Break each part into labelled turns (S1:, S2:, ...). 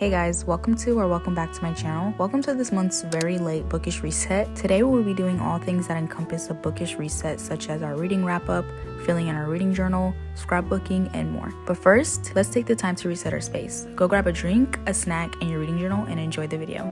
S1: Hey guys, welcome back to my channel. Welcome to this month's very late bookish reset. Today we'll be doing all things that encompass a bookish reset, such as our reading wrap up, filling in our reading journal, scrapbooking, and more. But first, let's take the time to reset our space. Go grab a drink, a snack, and your reading journal and enjoy the video.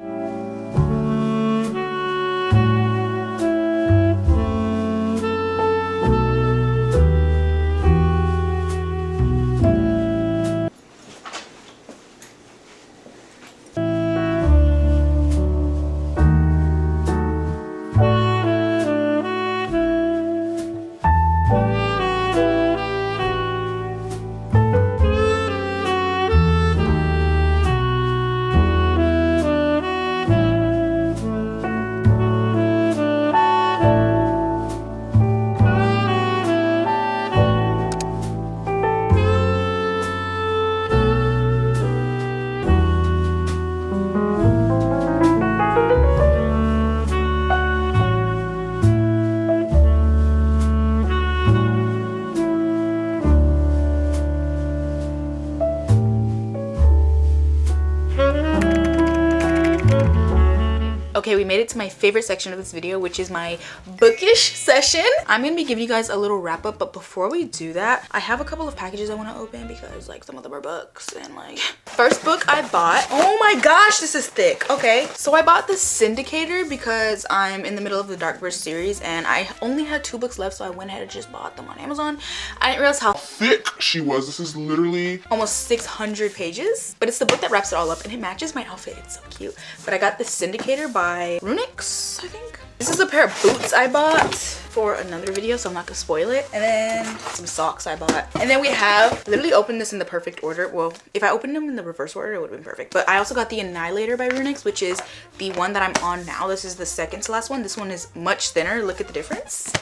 S1: Okay, we made it to my favorite section of this video, which is my bookish session. I'm gonna be giving you guys a little wrap up, but before we do that, I have a couple of packages I want to open because like some of them are books and like first book I bought. Oh my gosh, this is thick. Okay, so I bought the Syndicator because I'm in the middle of the Darkverse series and I only had 2 books left, so I went ahead and just bought them on Amazon. I didn't realize how
S2: thick she was. This is literally
S1: almost 600 pages, but it's the book that wraps it all up and it matches my outfit. It's so cute. But I got the Syndicator by Runix, I think. This is a pair of boots I bought for another video, so I'm not gonna spoil it. And then some socks I bought. And then we have, literally opened this in the perfect order. Well, if I opened them in the reverse order, it would have been perfect. But I also got the Annihilator by Runix, which is the one that I'm on now. This is the second to last one. This one is much thinner. Look at the difference.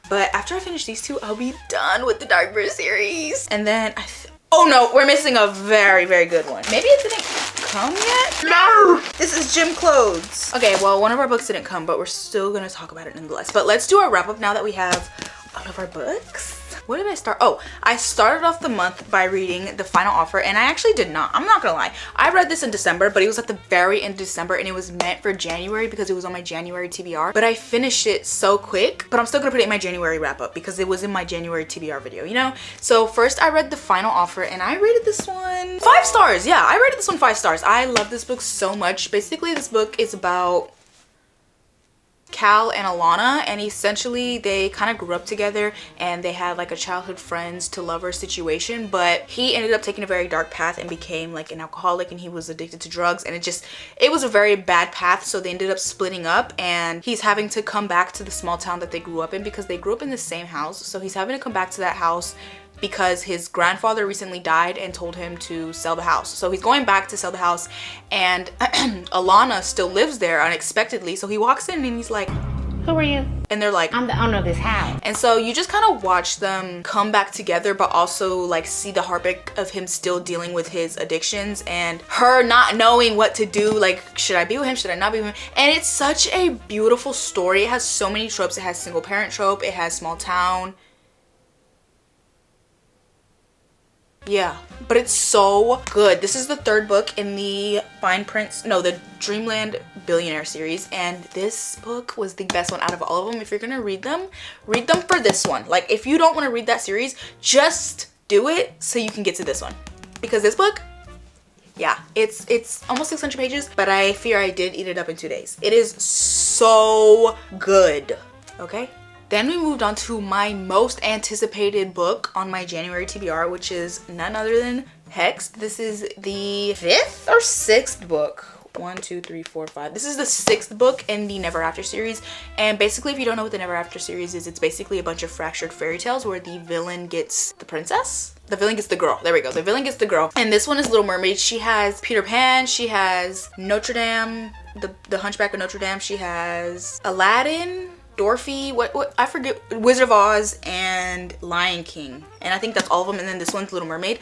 S1: But after I finish these two, I'll be done with the Darkverse series. And then oh no, we're missing a very, very good one. Maybe it didn't come yet?
S2: no.
S1: This is gym clothes. Okay, well, one of our books didn't come, but we're still gonna talk about it nonetheless. But let's do our wrap up now that we have all of our books. What did I start? Oh, I started off the month by reading The Final Offer, and I actually did not. I'm not gonna lie. I read this in December, but it was at the very end of December, and it was meant for January because it was on my January TBR. But I finished it so quick, but I'm still gonna put it in my January wrap up because it was in my January TBR video, you know? So first I read The Final Offer, and I rated this one 5 stars. Yeah, I rated this one 5 stars. I love this book so much. Basically, this book is about Cal and Alana, and essentially they kind of grew up together and they had like a childhood friends to lover situation, but he ended up taking a very dark path and became like an alcoholic, and he was addicted to drugs, and it was a very bad path. So they ended up splitting up, and he's having to come back to the small town that they grew up in because they grew up in the same house. So he's having to come back to that house because his grandfather recently died and told him to sell the house. So he's going back to sell the house, and Alana still lives there unexpectedly. So he walks in and he's like,
S3: "Who are you?"
S1: And they're like,
S3: "I'm the owner of this house."
S1: And so you just kind of watch them come back together, but also like see the heartbreak of him still dealing with his addictions and her not knowing what to do. Like, should I be with him? Should I not be with him? And it's such a beautiful story. It has so many tropes. It has single parent trope. It has small town. Yeah, but it's so good. This is the 3rd book in the the Dreamland Billionaire series, and this book was the best one out of all of them. If you're gonna read them for this one. Like, if you don't want to read that series, just do it so you can get to this one, because this book, yeah, it's almost 600 pages, but I fear I did eat it up in 2 days. It is so good. Okay, then we moved on to my most anticipated book on my January TBR, which is none other than Hexed. This is the 5th or 6th book. 1, 2, 3, 4, 5. This is the 6th book in the Never After series. And basically, if you don't know what the Never After series is, it's basically a bunch of fractured fairy tales where the villain gets the princess. The villain gets the girl. There we go. The villain gets the girl. And this one is Little Mermaid. She has Peter Pan. She has Notre Dame, the Hunchback of Notre Dame. She has Aladdin, Dorothy, what I forget, Wizard of Oz, and Lion King. And I think that's all of them. And then this one's Little Mermaid.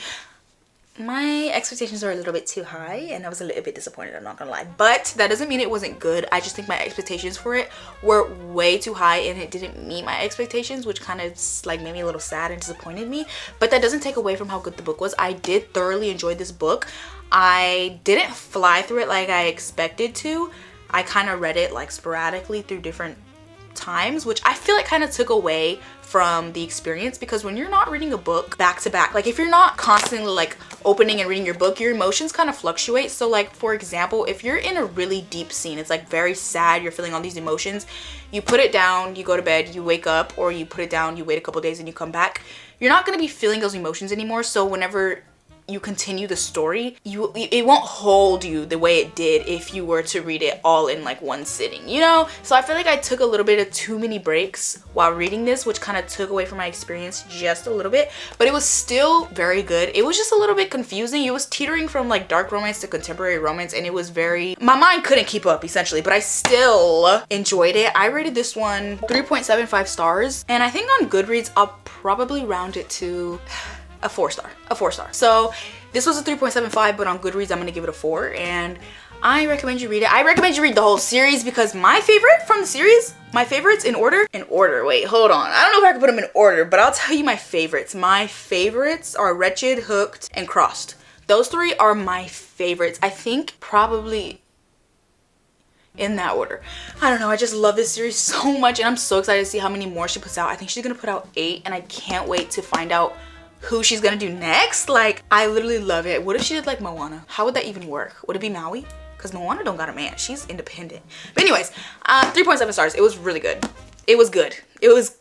S1: my expectations are a little bit too high and I was a little bit disappointed, I'm not gonna lie. But that doesn't mean it wasn't good. I just think my expectations for it were way too high and it didn't meet my expectations, which kind of like made me a little sad and disappointed me. But that doesn't take away from how good the book was. I did thoroughly enjoy this book. I didn't fly through it like I expected to. I kind of read it like sporadically through different times, which I feel like kind of took away from the experience, because when you're not reading a book back to back, like if you're not constantly like opening and reading your book, your emotions kind of fluctuate. So like, for example, if you're in a really deep scene, it's like very sad, you're feeling all these emotions, you put it down, you go to bed, you wake up, or you put it down, you wait a couple days and you come back, you're not going to be feeling those emotions anymore. So whenever you continue the story, it won't hold you the way it did if you were to read it all in like one sitting, you know? So I feel like I took a little bit of too many breaks while reading this, which kind of took away from my experience just a little bit, but it was still very good. It was just a little bit confusing. It was teetering from like dark romance to contemporary romance, and it was very, my mind couldn't keep up essentially, but I still enjoyed it. I rated this one 3.75 stars, and I think on Goodreads I'll probably round it to a 4-star. So this was a 3.75, but on Goodreads I'm gonna give it a 4, and I recommend you read it. I recommend you read the whole series, because my favorite from the series, my favorites in order, wait, hold on, I don't know if I can put them in order, but I'll tell you my favorites. My favorites are Wretched, Hooked, and Crossed. Those 3 are my favorites. I think probably in that order. I don't know, I just love this series so much, and I'm so excited to see how many more she puts out. I think she's gonna put out 8, and I can't wait to find out who she's gonna do next. Like, I literally love it. What if she did like Moana? How would that even work? Would it be Maui? Because Moana don't got a man, she's independent. But anyways, 3.7 stars. It was really good. It was good.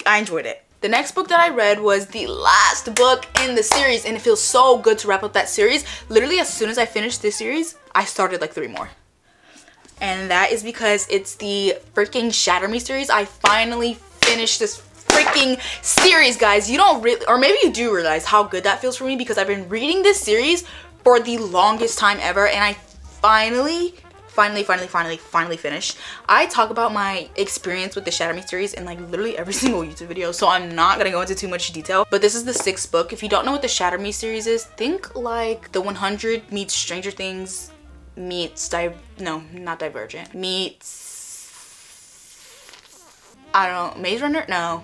S1: I enjoyed it. The next book that I read was the last book in the series, and it feels so good to wrap up that series. Literally, as soon as I finished this series, I started like 3 more. And that is because it's the freaking Shatter Me series. I finally finished this freaking series, guys. You don't really, or maybe you do realize how good that feels for me, because I've been reading this series for the longest time ever, and I finally finished. I talk about my experience with the Shatter Me series in like literally every single YouTube video, so I'm not gonna go into too much detail, but this is the 6th book. If you don't know what the Shatter Me series is, think like the 100 meets Stranger Things meets not Divergent meets, I don't know, Maze Runner? No.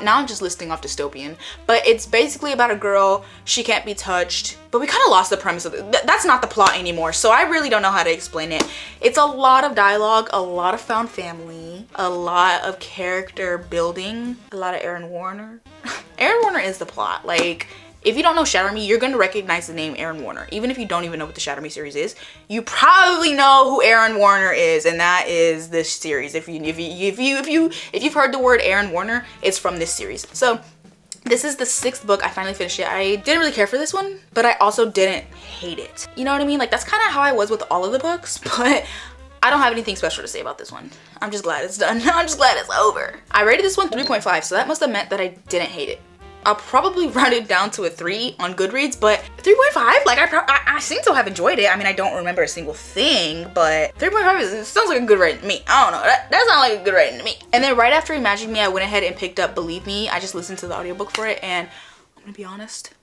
S1: Now I'm just listing off dystopian, but it's basically about a girl, she can't be touched, but we kind of lost the premise of it. That's not the plot anymore, so I really don't know how to explain it. It's a lot of dialogue, a lot of found family, a lot of character building, a lot of Aaron Warner. Aaron Warner is the plot. Like, if you don't know Shatter Me, you're gonna recognize the name Aaron Warner. Even if you don't even know what the Shatter Me series is, you probably know who Aaron Warner is, and that is this series. If you've heard the word Aaron Warner, it's from this series. So this is the 6th book. I finally finished it. I didn't really care for this one, but I also didn't hate it. You know what I mean? Like, that's kind of how I was with all of the books, but I don't have anything special to say about this one. I'm just glad it's done. I'm just glad it's over. I rated this one 3.5, so that must have meant that I didn't hate it. I'll probably round it down to a 3 on Goodreads, but 3.5, like I seem to have enjoyed it. I mean, I don't remember a single thing, but 3.5 sounds like a good rating to me. I don't know, that sounds like a good rating to me. And then right after Imagine Me, I went ahead and picked up Believe Me. I just listened to the audiobook for it, and I'm gonna be honest,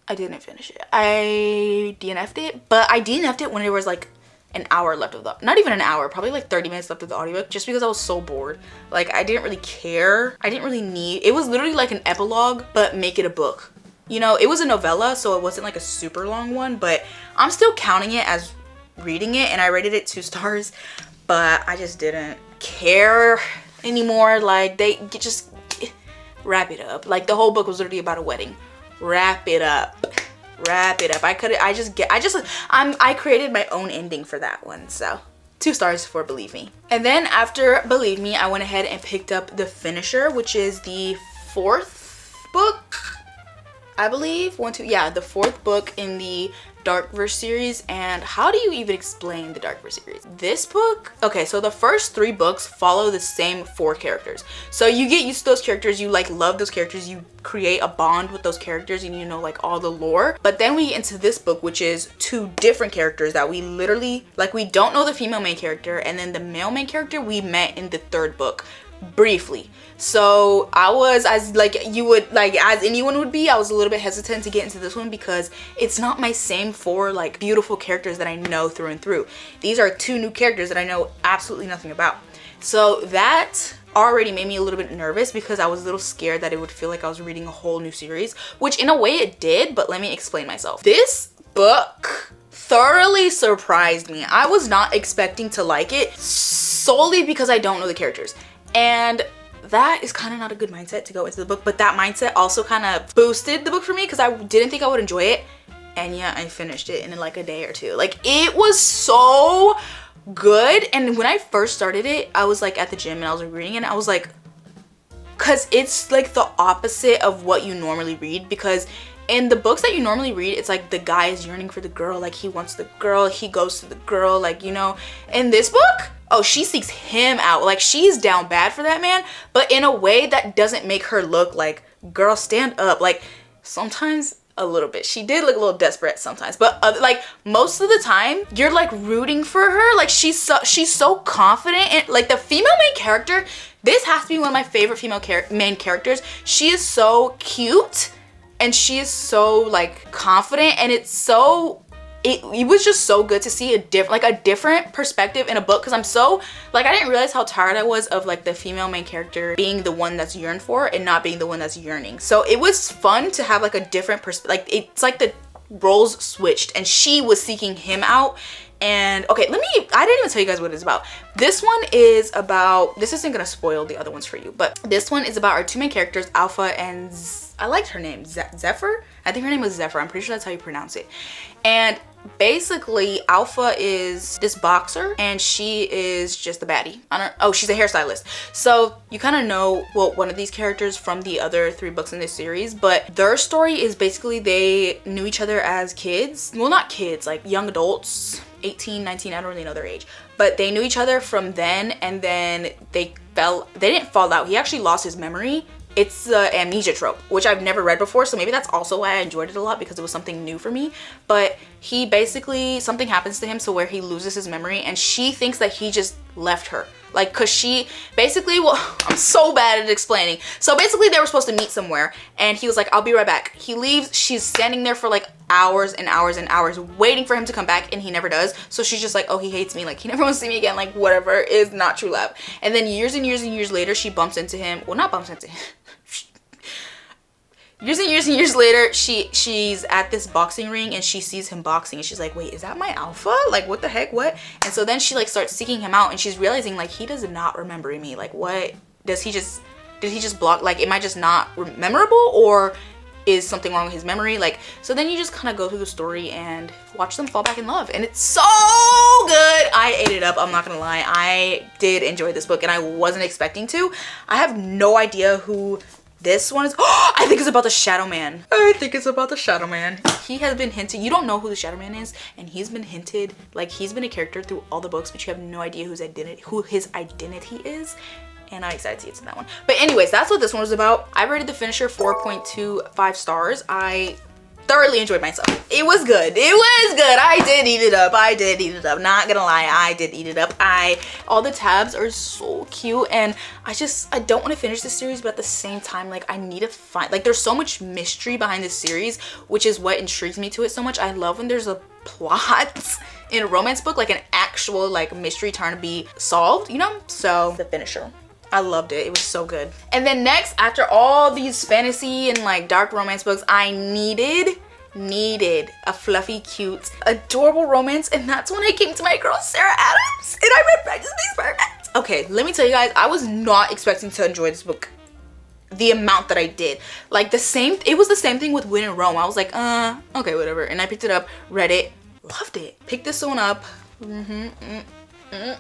S1: I didn't finish it. I DNF'd it, but I DNF'd it when there was like an hour left of the, not even an hour, probably like 30 minutes left of the audiobook, just because I was so bored. Like, I didn't really care. I didn't really need, it was literally like an epilogue, but make it a book. You know, it was a novella, so it wasn't like a super long one, but I'm still counting it as reading it, and I rated it 2 stars, but I just didn't care anymore. Like, they just wrap it up. Like, the whole book was literally about a wedding. Wrap it up. Wrap it up. I created my own ending for that one, so 2 stars for Believe Me. And then after Believe Me, I went ahead and picked up The Finisher, which is the 4th book, I believe. The 4th book in the Darkverse series. And how do you even explain the Darkverse series? This book, okay, so the first 3 books follow the same 4 characters, so you get used to those characters, you like love those characters, you create a bond with those characters, and you know, like, all the lore. But then we get into this book, which is 2 different characters that we literally, like, we don't know the female main character, and then the male main character we met in the 3rd book. briefly. So I was, as like you would, like as anyone would be, I was a little bit hesitant to get into this one because it's not my same 4 like beautiful characters that I know through and through. These are 2 new characters that I know absolutely nothing about. So that already made me a little bit nervous because I was a little scared that it would feel like I was reading a whole new series, which in a way it did, but let me explain myself. This book thoroughly surprised me. I was not expecting to like it solely because I don't know the characters. And that is kind of not a good mindset to go into the book, but that mindset also kind of boosted the book for me because I didn't think I would enjoy it. And yeah, I finished it in like a day or 2. Like, it was so good. And when I first started it, I was like at the gym and I was reading it and I was like, because it's like the opposite of what you normally read. Because in the books that you normally read, it's like the guy is yearning for the girl, like he wants the girl, he goes to the girl, like, you know. In this book, oh, she seeks him out, like she's down bad for that man, but in a way that doesn't make her look like, girl, stand up. Like, sometimes a little bit she did look a little desperate sometimes, but like most of the time you're like rooting for her. Like, she's so confident. And like the female main character, this has to be one of my favorite female main characters. She is so cute and she is so like confident, and it's so, it was just so good to see a different perspective in a book, because I'm so like, I didn't realize how tired I was of like the female main character being the one that's yearned for and not being the one that's yearning. So it was fun to have like a different perspective. Like, it's like the roles switched and she was seeking him out. And okay, I didn't even tell you guys what it's about. This one is about, this isn't gonna spoil the other ones for you, but this one is about our 2 main characters, Alpha and I liked her name, Zephyr? I think her name was Zephyr. I'm pretty sure that's how you pronounce it. And basically, Alpha is this boxer and she is just the baddie. She's a hairstylist. So you kind of know, well, one of these characters from the other 3 books in this series, but their story is basically they knew each other as kids. Well, not kids, like young adults, 18, 19, I don't really know their age, but they knew each other from then, and then they didn't fall out. He actually lost his memory. It's the amnesia trope, which I've never read before, so maybe that's also why I enjoyed it a lot, because it was something new for me. But he basically, something happens to him so where he loses his memory, and she thinks that he just left her. Like, cause she basically, well, I'm so bad at explaining. So basically they were supposed to meet somewhere and he was like, I'll be right back. He leaves, she's standing there for like hours and hours and hours waiting for him to come back, and he never does. So she's just like, oh, he hates me, like he never wants to see me again, like whatever, is not true love. And then years and years and years later, she bumps into him. Well, not bumps into him. Years and years and years later, she's at this boxing ring and she sees him boxing and she's like, wait, is that my Alpha? Like, what the heck, what? And so then she like starts seeking him out and she's realizing like, he does not remember me. Like, what? Did he just block? Like, am I just not memorable, or is something wrong with his memory? Like, so then you just kind of go through the story and watch them fall back in love, and it's so good. I ate it up, I'm not gonna lie. I did enjoy this book and I wasn't expecting to. I have no idea who this one is. Oh, I think it's about the Shadow Man. I think it's about the Shadow Man. He has been hinted, you don't know who the Shadow Man is, and he's been hinted, like he's been a character through all the books, but you have no idea who his identity is. And I'm excited to get to that one. But anyways, that's what this one was about. I rated the finisher 4.25 stars. I thoroughly enjoyed myself. It was good. It was good. I did eat it up. I did eat it up. Not gonna lie, I did eat it up. All the tabs are so cute, and I don't want to finish this series, but at the same time, like, I need to find, like, there's so much mystery behind this series, which is what intrigues me to it so much. I love when there's a plot in a romance book, like an actual like mystery trying to be solved, you know? So the finisher, I loved it. It was so good. And then next, after all these fantasy and like dark romance books, I needed a fluffy, cute, adorable romance, and that's when I came to my girl Sarah Adams and I read Practice Makes Perfect. Okay, let me tell you guys, I was not expecting to enjoy this book the amount that I did. Like, it was the same thing with When in Rome. I was like, okay, whatever. And I picked it up, read it, loved it. Picked this one up. Like,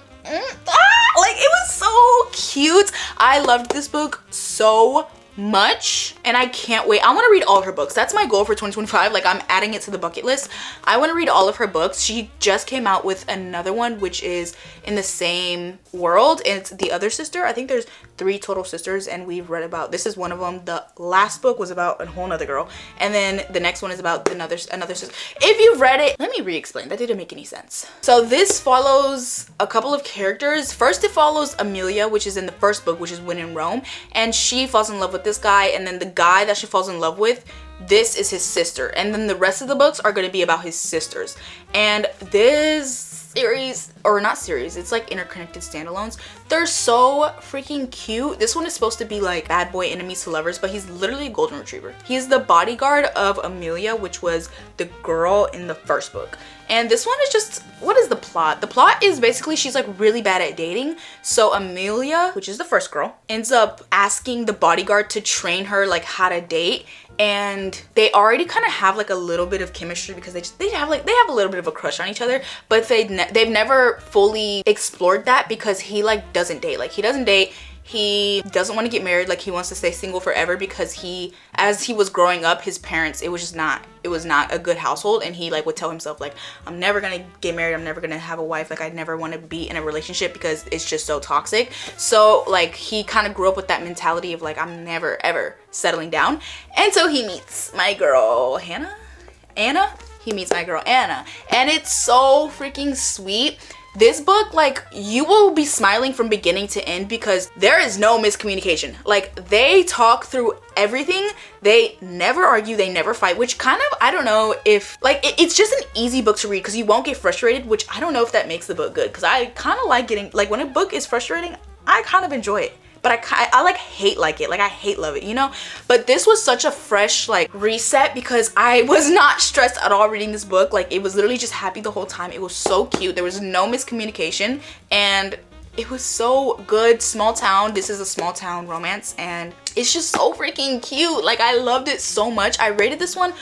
S1: it was so cute. I loved this book so much, and I can't wait. I want to read all her books. That's my goal for 2025. Like, I'm adding it to the bucket list. I want to read all of her books. She just came out with another one, which is in the same world, and it's The Other Sister. I think there's 3 total sisters, and we've read about, this is one of them. The last book was about a whole nother girl, and then the next one is about another sister. If you've read it, let me re-explain. That didn't make any sense. So this follows a couple of characters. First, it follows Amelia, which is in the first book, which is When in Rome, and she falls in love with this guy, and then the guy that she falls in love with, this is his sister, and then the rest of the books are going to be about his sisters. And this series, or not series, it's like interconnected standalones, they're so freaking cute. This one is supposed to be like bad boy enemies to lovers, but he's literally a golden retriever. He's the bodyguard of Amelia, which was the girl in the first book. And this one is just, what is the plot? The plot is basically she's like really bad at dating. So Amelia, which is the first girl, ends up asking the bodyguard to train her like how to date. And they already kind of have like a little bit of chemistry because they have a little bit of a crush on each other, but they've never fully explored that because he like doesn't date. Like, he doesn't date. He doesn't want to get married. Like, he wants to stay single forever because as he was growing up, his parents, it was not a good household, and he like would tell himself like, I'm never gonna get married, I'm never gonna have a wife, like I never want to be in a relationship because it's just so toxic. So like, he kind of grew up with that mentality of like, I'm never ever settling down. And so he meets my girl Anna. He meets my girl Anna, and it's so freaking sweet. This book, like, you will be smiling from beginning to end because there is no miscommunication. Like, they talk through everything. They never argue, they never fight, which kind of, I don't know if, like, it's just an easy book to read because you won't get frustrated, which I don't know if that makes the book good, because I kind of like getting, like, when a book is frustrating, I kind of enjoy it. But I like hate it, like I hate love it, you know? But this was such a fresh like reset because I was not stressed at all reading this book. Like, it was literally just happy the whole time. It was so cute. There was no miscommunication, and it was so good. Small town. This is a small town romance, and it's just so freaking cute. Like, I loved it so much. I rated this one.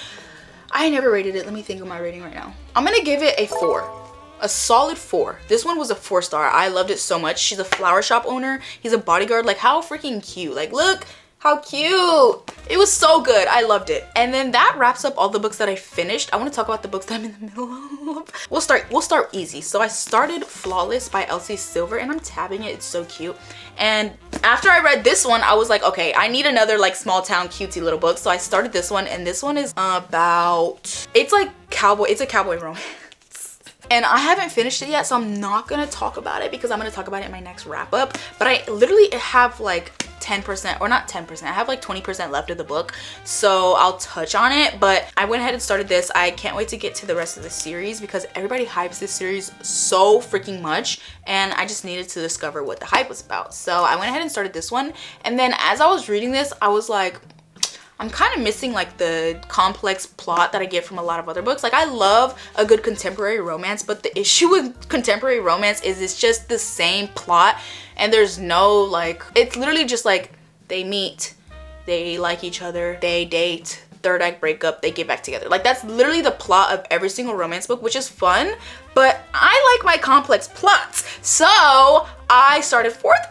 S1: I never rated it. Let me think of my rating right now. I'm gonna give it a 4. A solid 4. This one was a 4-star. I loved it so much. She's a flower shop owner. He's a bodyguard. Like, how freaking cute. Like, look how cute. It was so good. I loved it. And then that wraps up all the books that I finished. I want to talk about the books that I'm in the middle of. We'll start easy. So I started Flawless by Elsie Silver, and I'm tabbing it. It's so cute. And after I read this one, I was like, okay, I need another like small town cutesy little book. So I started this one, and this one is about, it's a cowboy romance. And I haven't finished it yet, so I'm not gonna talk about it because I'm gonna talk about it in my next wrap up. But I literally have like 10%, or not 10%, I have like 20% left of the book, so I'll touch on it. But I went ahead and started this. I can't wait to get to the rest of the series because everybody hypes this series so freaking much, and I just needed to discover what the hype was about. So I went ahead and started this one, and then as I was reading this, I was like, I'm kind of missing like the complex plot that I get from a lot of other books. Like, I love a good contemporary romance, but the issue with contemporary romance is it's just the same plot, and there's no like, it's literally just like they meet, they like each other, they date, third act breakup, they get back together. Like, that's literally the plot of every single romance book, which is fun, but I like my complex plots. So I started Fourth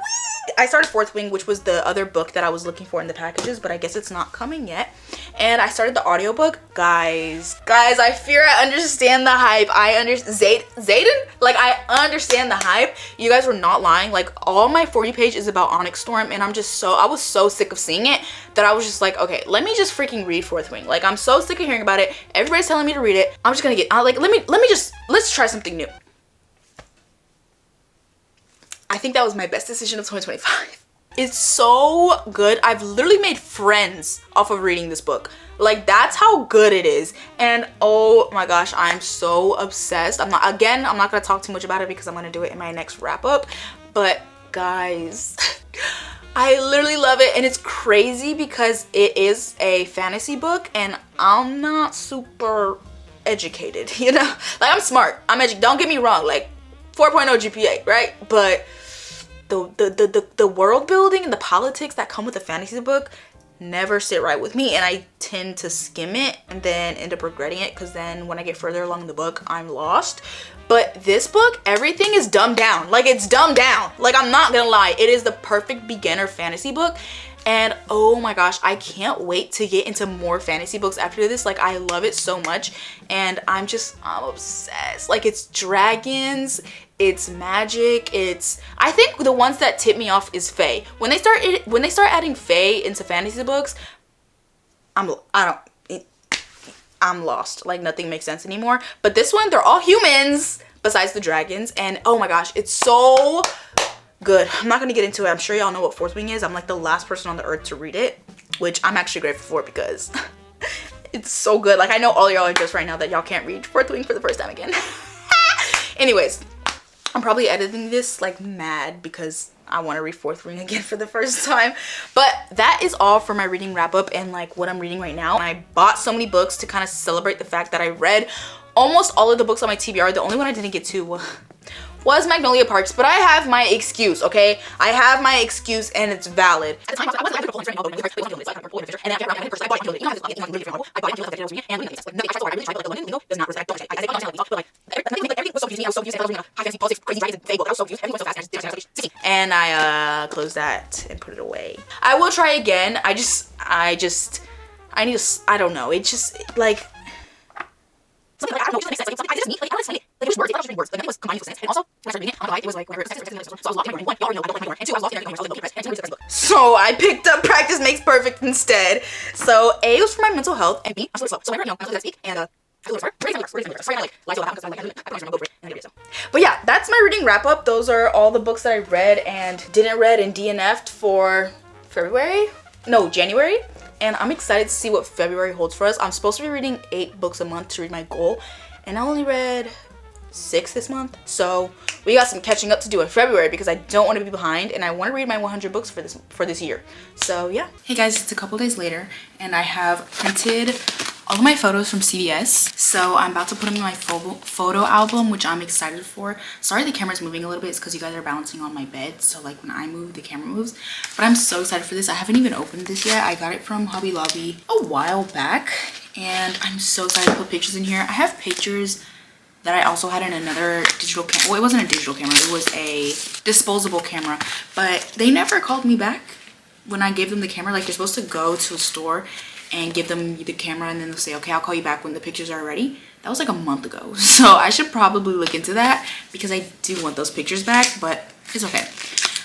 S1: Wing, which was the other book that I was looking for in the packages, but I guess it's not coming yet. And I started the audiobook. Guys, I fear I understand the hype. I understand Zayden? Like, I understand the hype. You guys were not lying. Like, all my 40 page is about Onyx Storm, and I was so sick of seeing it that I was just like, okay, let me just freaking read Fourth Wing. Like, I'm so sick of hearing about it. Everybody's telling me to read it. I'm just gonna let's try something new. I think that was my best decision of 2025. It's so good. I've literally made friends off of reading this book. Like, that's how good it is. And oh my gosh, I'm so obsessed. I'm not gonna talk too much about it because I'm gonna do it in my next wrap up. But guys, I literally love it, and it's crazy because it is a fantasy book, and I'm not super educated, you know? Like, I'm smart. Don't get me wrong, like 4.0 GPA, right? But the world building and the politics that come with a fantasy book never sit right with me, and I tend to skim it and then end up regretting it because then when I get further along the book, I'm lost. But this book, everything is dumbed down. Like, it's dumbed down. Like, I'm not gonna lie, it is the perfect beginner fantasy book. And oh my gosh, I can't wait to get into more fantasy books after this. Like, I love it so much, and I'm obsessed. Like, it's dragons, it's magic, I think the ones that tip me off is fae. When they start adding fae into fantasy books, I'm lost. Like, nothing makes sense anymore. But this one, they're all humans besides the dragons, and oh my gosh, it's so good. I'm not gonna get into it. I'm sure y'all know what Fourth Wing is. I'm like the last person on the earth to read it, which I'm actually grateful for because it's so good. Like, I know all y'all are just right now that y'all can't read Fourth Wing for the first time again. Anyways, I'm probably editing this like mad because I want to read Fourth Wing again for the first time. But that is all for my reading wrap up and like what I'm reading right now. I bought so many books to kind of celebrate the fact that I read almost all of the books on my TBR. The only one I didn't get to was Magnolia Parks, but I have my excuse, okay? I have my excuse and it's valid. At the time, I wasn't allowed to and I kept around and I bought it. And I closed that and put it away. I will try again. I need to, I don't know. It just like something like, I don't know, just like, I just need, like, I don't explain it. Like, it was words, it was words, but it was combining sense. And also, when I started reading it, it was like, whenever it was so I was lost in my one, y'all already know I don't like my and two, I was lost in everything, and two, so I picked up Practice Makes Perfect instead. So A was for my mental health, and B, I'm so slow. So whenever, I'm so that speak, and but yeah, that's my reading wrap up. Those are all the books that I read and didn't read and DNF'd for January. And I'm excited to see what February holds for us. I'm supposed to be reading 8 books a month to read my goal, and I only read 6 this month. So we got some catching up to do in February because I don't want to be behind, and I want to read my 100 books for this year. So yeah. Hey guys, it's a couple days later, and I have printed all of my photos from CVS. So I'm about to put them in my photo album, which I'm excited for. Sorry the camera's moving a little bit. It's because you guys are balancing on my bed. So like when I move, the camera moves. But I'm so excited for this. I haven't even opened this yet. I got it from Hobby Lobby a while back. And I'm so excited to put pictures in here. I have pictures that I also had in another digital camera. Well, it wasn't a digital camera. It was a disposable camera. But they never called me back when I gave them the camera. Like, you're supposed to go to a store and give them the camera and then they'll say, okay, I'll call you back when the pictures are ready. That was like a month ago. So I should probably look into that because I do want those pictures back, but it's okay.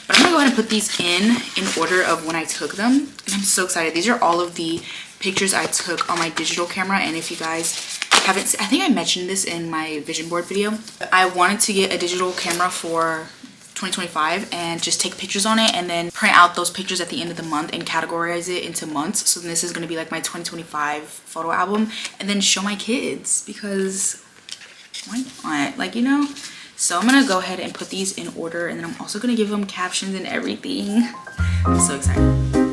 S1: But I'm gonna go ahead and put these in order of when I took them. And I'm so excited. These are all of the pictures I took on my digital camera. And if you guys haven't seen, I think I mentioned this in my vision board video. I wanted to get a digital camera for 2025 and just take pictures on it and then print out those pictures at the end of the month and categorize it into months. So then this is going to be like my 2025 photo album and then show my kids because why not? Like, you know? So I'm going to go ahead and put these in order, and then I'm also going to give them captions and everything. I'm so excited.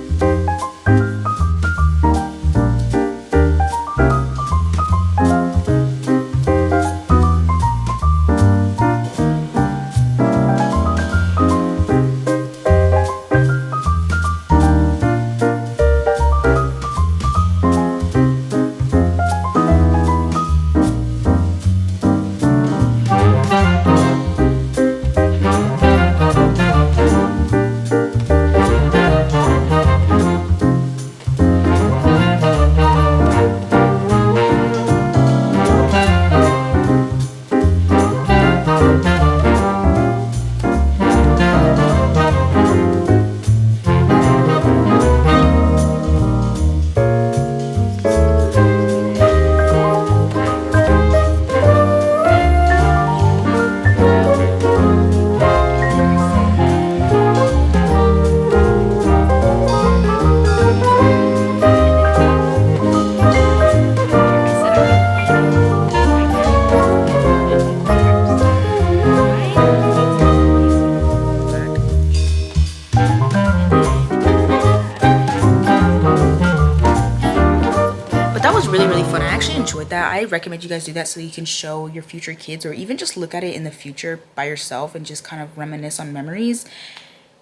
S1: That I recommend you guys do that so you can show your future kids, or even just look at it in the future by yourself and just kind of reminisce on memories.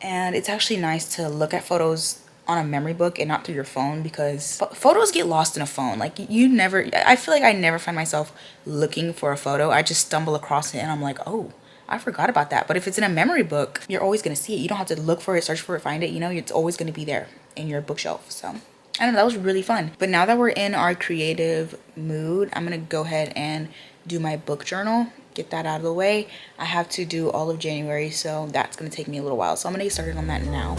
S1: And it's actually nice to look at photos on a memory book and not through your phone, because photos get lost in a phone. Like, I feel like I never find myself looking for a photo. I just stumble across it and I'm like, oh, I forgot about that. But if it's in a memory book, you're always going to see it. You don't have to look for it, search for it, find it. You know, it's always going to be there in your bookshelf. So I don't know, that was really fun. But now that we're in our creative mood, I'm gonna go ahead and do my book journal, get that out of the way. I have to do all of January, so that's gonna take me a little while. So I'm gonna get started on that now.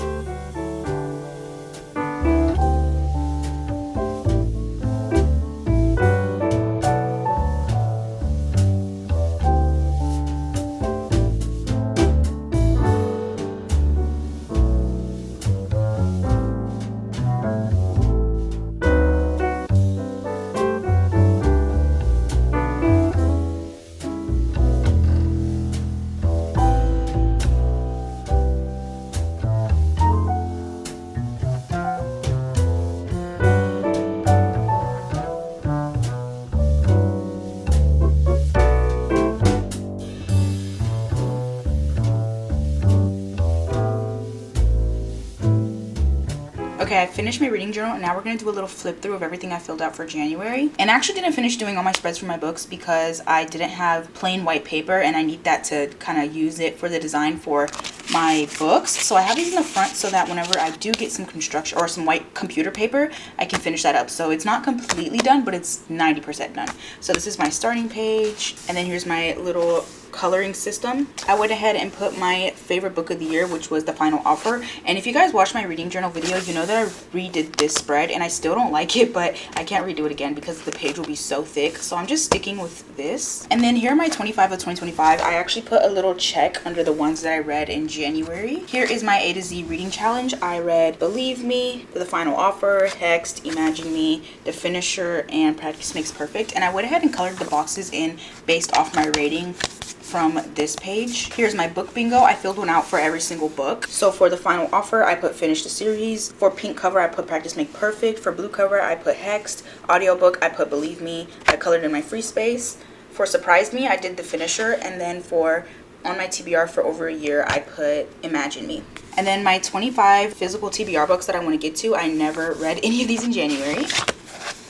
S1: Okay, I finished my reading journal and now we're going to do a little flip through of everything I filled out for January. And I actually didn't finish doing all my spreads for my books because I didn't have plain white paper and I need that to kind of use it for the design for my books. So I have these in the front so that whenever I do get some construction or some white computer paper, I can finish that up. So it's not completely done, but it's 90% done. So this is my starting page, and then here's my little coloring system. I went ahead and put my favorite book of the year, which was The Final Offer. And if you guys watched my reading journal video, you know that I redid this spread and I still don't like it, but I can't redo it again because the page will be so thick. So I'm just sticking with this. And then here are my 25 of 2025. I actually put a little check under the ones that I read in January. Here is my A to Z reading challenge. I read Believe Me, The Final Offer, Hexed, Imagine Me, The Finisher, and Practice Makes Perfect. And I went ahead and colored the boxes in based off my rating from this page. Here's my book bingo. I filled one out for every single book. So for The Final Offer, I put Finish the Series. For pink cover, I put Practice Make Perfect. For blue cover, I put Hexed. Audiobook, I put Believe Me. I colored in my free space. For Surprise Me, I did The Finisher. And then for on my TBR for over a year, I put Imagine Me. And then my 25 physical TBR books that I want to get to, I never read any of these in January.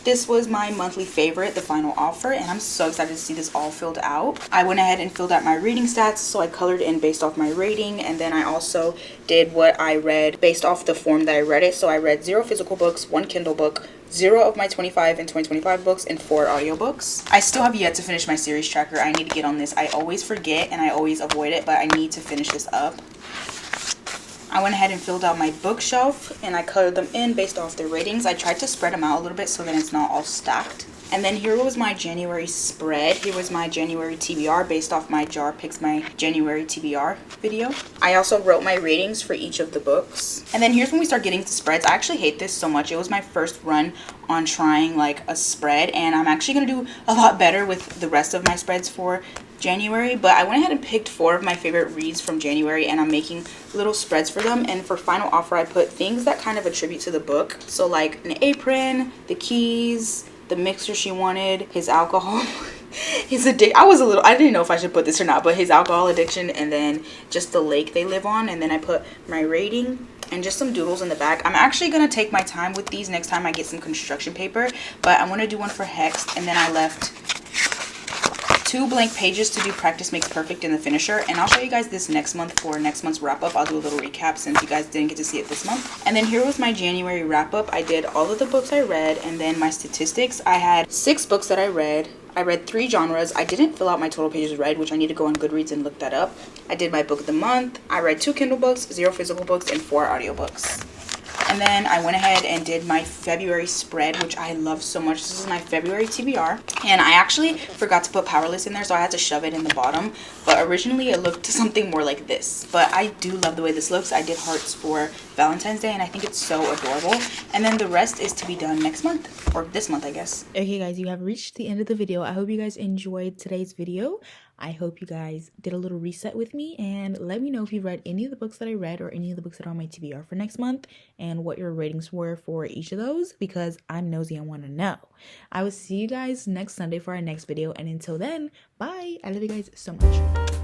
S1: This was my monthly favorite, The Final Offer, and I'm so excited to see this all filled out. I went ahead and filled out my reading stats, so I colored in based off my rating, and then I also did what I read based off the form that I read it. So I read 0 physical books, 1 Kindle book, 0 of my 25 and 2025 books, and 4 audiobooks. I still have yet to finish my series tracker. I need to get on this. I always forget and I always avoid it, but I need to finish this up. I went ahead and filled out my bookshelf and I colored them in based off their ratings. I tried to spread them out a little bit so that it's not all stacked. And then here was my January spread. Here was my January TBR based off my Jar Picks My January TBR video. I also wrote my ratings for each of the books. And then here's when we start getting to spreads. I actually hate this so much. It was my first run on trying like a spread, and I'm actually gonna do a lot better with the rest of my spreads for January, but I went ahead and picked 4 of my favorite reads from January and I'm making little spreads for them. And for Final Offer, I put things that kind of attribute to the book. So like an apron, the keys, the mixer she wanted, his alcohol, his addiction. I didn't know if I should put this or not, but his alcohol addiction, and then just the lake they live on. And then I put my rating and just some doodles in the back. I'm actually gonna take my time with these next time I get some construction paper, but I want to do one for Hexed. And then I left 2 blank pages to do Practice Makes Perfect in The Finisher, and I'll show you guys this next month for next month's wrap up. I'll do a little recap since you guys didn't get to see it this month. And then here was my January wrap up. I did all of the books I read, and then my statistics. I had 6 books that I read. I read 3 genres. I didn't fill out my total pages read, which I need to go on Goodreads and look that up. I did my book of the month. I read 2 Kindle books, 0 physical books, and 4 audiobooks. And then I went ahead and did my February spread, which I love so much. This is my February TBR. And I actually forgot to put Powerless in there, so I had to shove it in the bottom. But originally it looked something more like this. But I do love the way this looks. I did hearts for Valentine's Day, and I think it's so adorable. And then the rest is to be done next month, or this month, I guess. Okay, guys, you have reached the end of the video. I hope you guys enjoyed today's video. I hope you guys did a little reset with me, and let me know if you read any of the books that I read or any of the books that are on my TBR for next month and what your ratings were for each of those, because I'm nosy and want to know. I will see you guys next Sunday for our next video, and until then, bye. I love you guys so much.